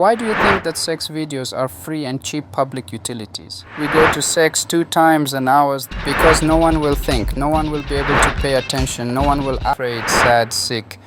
Why do you think that sex videos are free and cheap public utilities? We go to sex 2 times an hour because no one will think, no one will be able to pay attention, no one will be afraid, sad, sick.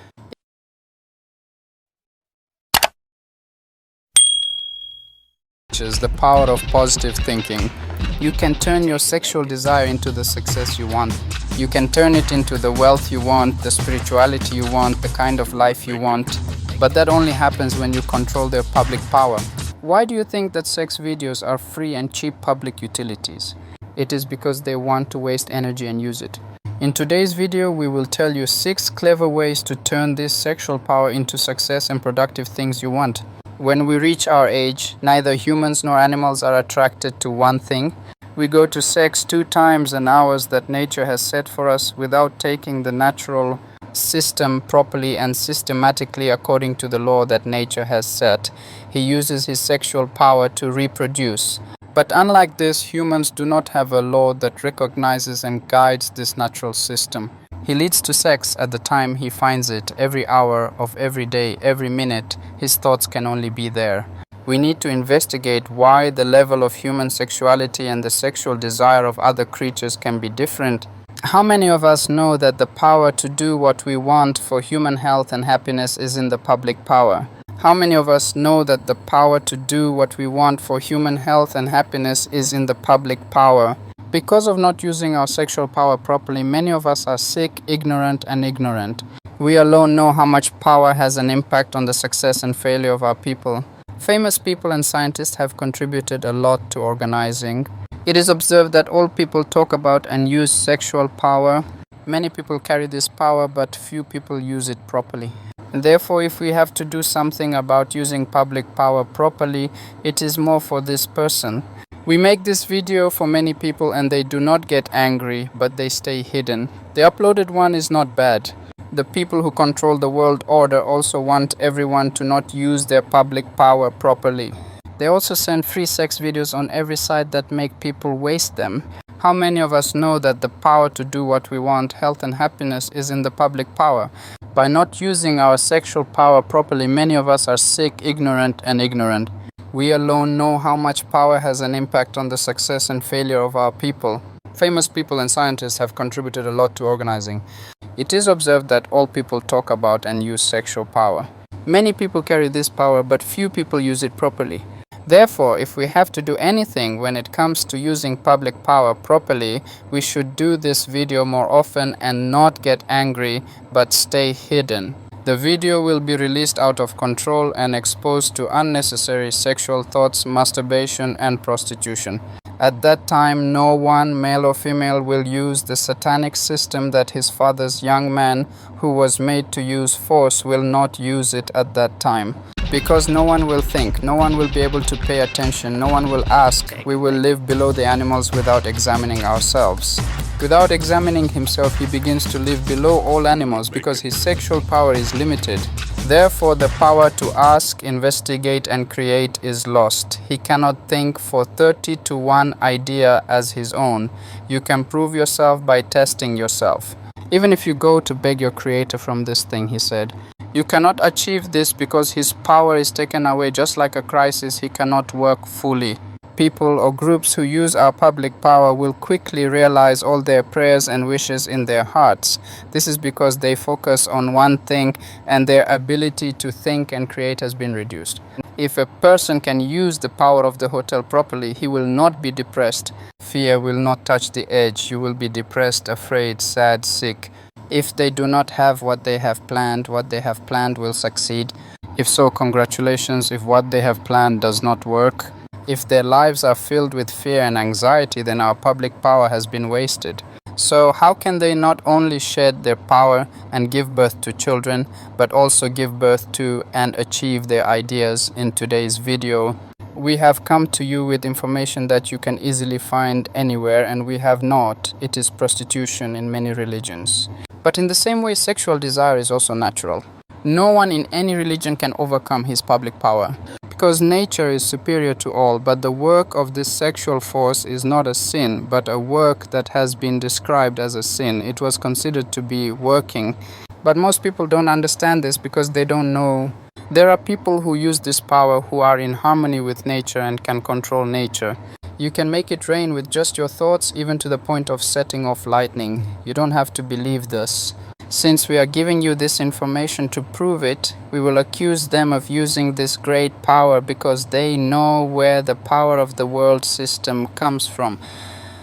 The power of positive thinking. You can turn your sexual desire into the success you want. You can turn it into the wealth you want, the spirituality you want, the kind of life you want. But that only happens when you control their public power. Why do you think that sex videos are free and cheap public utilities? It is because they want to waste energy and use it. In today's video, we will tell you 6 clever ways to turn this sexual power into success and productive things you want. When we reach our age, neither humans nor animals are attracted to one thing. We go to sex 2 times an hour that nature has set for us without taking the natural system properly and systematically according to the law that nature has set. He uses his sexual power to reproduce. But unlike this, humans do not have a law that recognizes and guides this natural system. He leads to sex at the time he finds it, every hour of every day, every minute. His thoughts can only be there. We need to investigate why the level of human sexuality and the sexual desire of other creatures can be different. How many of us know that the power to do what we want for human health and happiness is in the public power? How many of us know that the power to do what we want for human health and happiness is in the public power? Because of not using our sexual power properly, many of us are sick, ignorant. We alone know how much power has an impact on the success and failure of our people. Famous people and scientists have contributed a lot to organizing. It is observed that all people talk about and use sexual power. Many people carry this power, but few people use it properly. Therefore, if we have to do something about using public power properly, it is more for this person. We make this video for many people and they do not get angry, but they stay hidden. The uploaded one is not bad. The people who control the world order also want everyone to not use their public power properly. They also send free sex videos on every site that make people waste them. How many of us know that the power to do what we want, health and happiness, is in the public power? By not using our sexual power properly, many of us are sick, ignorant. We alone know how much power has an impact on the success and failure of our people. Famous people and scientists have contributed a lot to organizing. It is observed that all people talk about and use sexual power. Many people carry this power, but few people use it properly. Therefore, if we have to do anything when it comes to using public power properly, we should do this video more often and not get angry, but stay hidden. The video will be released out of control and exposed to unnecessary sexual thoughts, masturbation, and prostitution. At that time, no one, male or female, will use the satanic system that his father's young man, who was made to use force, will not use it at that time. Because no one will think, no one will be able to pay attention, no one will ask, we will live below the animals without examining ourselves. Without examining himself, he begins to live below all animals because his sexual power is limited. Therefore, the power to ask, investigate, and create is lost. He cannot think for 30 to 1 idea as his own. You can prove yourself by testing yourself. Even if you go to beg your creator from this thing, he said, you cannot achieve this because his power is taken away. Just like a crisis, he cannot work fully. People or groups who use our public power will quickly realize all their prayers and wishes in their hearts. This is because they focus on one thing and their ability to think and create has been reduced. If a person can use the power of the hotel properly, he will not be depressed. Fear will not touch the edge. You will be depressed, afraid, sad, sick. If they do not have what they have planned will succeed. If so, congratulations. If what they have planned does not work, if their lives are filled with fear and anxiety, then our public power has been wasted. So how can they not only shed their power and give birth to children, but also give birth to and achieve their ideas? In today's video, we have come to you with information that you can easily find anywhere, and we have not. It is prostitution in many religions. But in the same way, sexual desire is also natural. No one in any religion can overcome his public power, because nature is superior to all. But the work of this sexual force is not a sin, but a work that has been described as a sin. It was considered to be working. But most people don't understand this because they don't know There are people who use this power who are in harmony with nature and can control nature. You can make it rain with just your thoughts, even to the point of setting off lightning. You don't have to believe this. Since we are giving you this information to prove it, we will accuse them of using this great power because they know where the power of the world system comes from.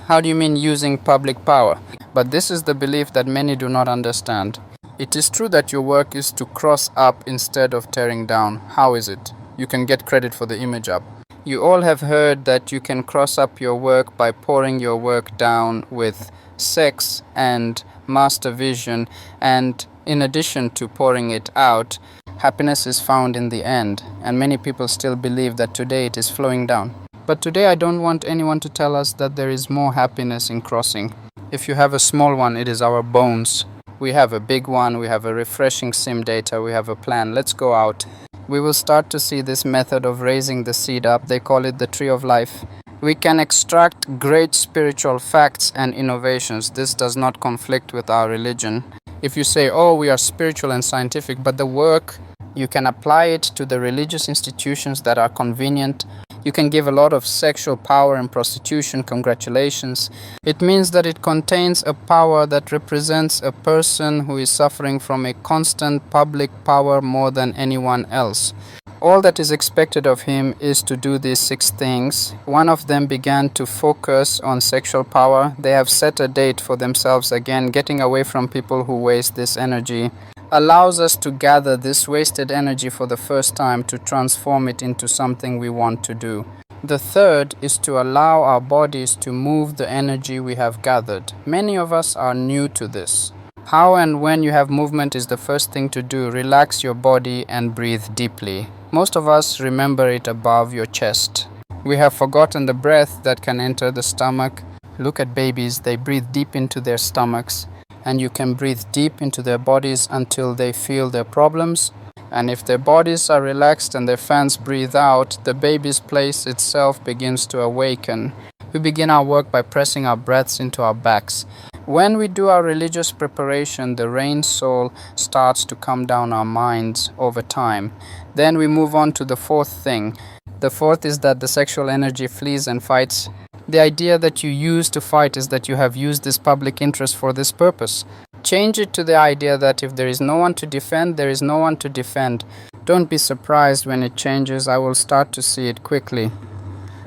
How do you mean using public power? But this is the belief that many do not understand. It is true that your work is to cross up instead of tearing down. How is it? You can get credit for the image up. You all have heard that you can cross up your work by pouring your work down with sex and master vision, and in addition to pouring it out, happiness is found in the end, and many people still believe that today it is flowing down. But today I don't want anyone to tell us that there is more happiness in crossing. If you have a small one, it is our bones. We have a big one, we have a refreshing sim data, we have a plan. Let's go out. We will start to see this method of raising the seed up. They call it the tree of life. We can extract great spiritual facts and innovations. This does not conflict with our religion. If you say, oh, we are spiritual and scientific, but the work, you can apply it to the religious institutions that are convenient. You can give a lot of sexual power and prostitution. Congratulations. It means that it contains a power that represents a person who is suffering from a constant public power more than anyone else. All that is expected of him is to do these 6 things. One of them began to focus on sexual power. They have set a date for themselves again. Getting away from people who waste this energy allows us to gather this wasted energy for the first time to transform it into something we want to do. The third is to allow our bodies to move the energy we have gathered. Many of us are new to this. How and when you have movement is the first thing to do. Relax your body and breathe deeply. Most of us remember it above your chest. We have forgotten the breath that can enter the stomach. Look at babies, they breathe deep into their stomachs. And you can breathe deep into their bodies until they feel their problems. And if their bodies are relaxed and their fans breathe out, the baby's place itself begins to awaken. We begin our work by pressing our breaths into our backs. When we do our religious preparation, the rain soul starts to come down our minds over time. Then we move on to the fourth thing. The fourth is that the sexual energy flees and fights. The idea that you use to fight is that you have used this public interest for this purpose. Change it to the idea that if there is no one to defend, there is no one to defend. Don't be surprised when it changes. I will start to see it quickly.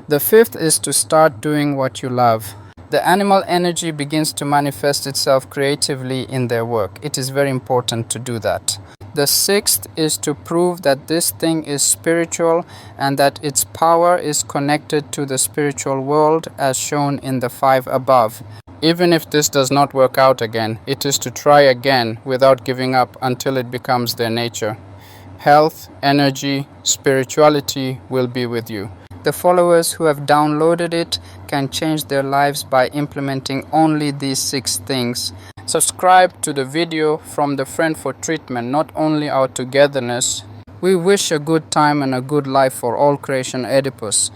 The fifth is to start doing what you love. The animal energy begins to manifest itself creatively in their work. It is very important to do that. The sixth is to prove that this thing is spiritual and that its power is connected to the spiritual world as shown in the 5 above. Even if this does not work out again, it is to try again without giving up until it becomes their nature. Health, energy, spirituality will be with you. The followers who have downloaded it can change their lives by implementing only these 6 things. Subscribe to the video from the Friend for Treatment, not only our togetherness. We wish a good time and a good life for all creation Oedipus.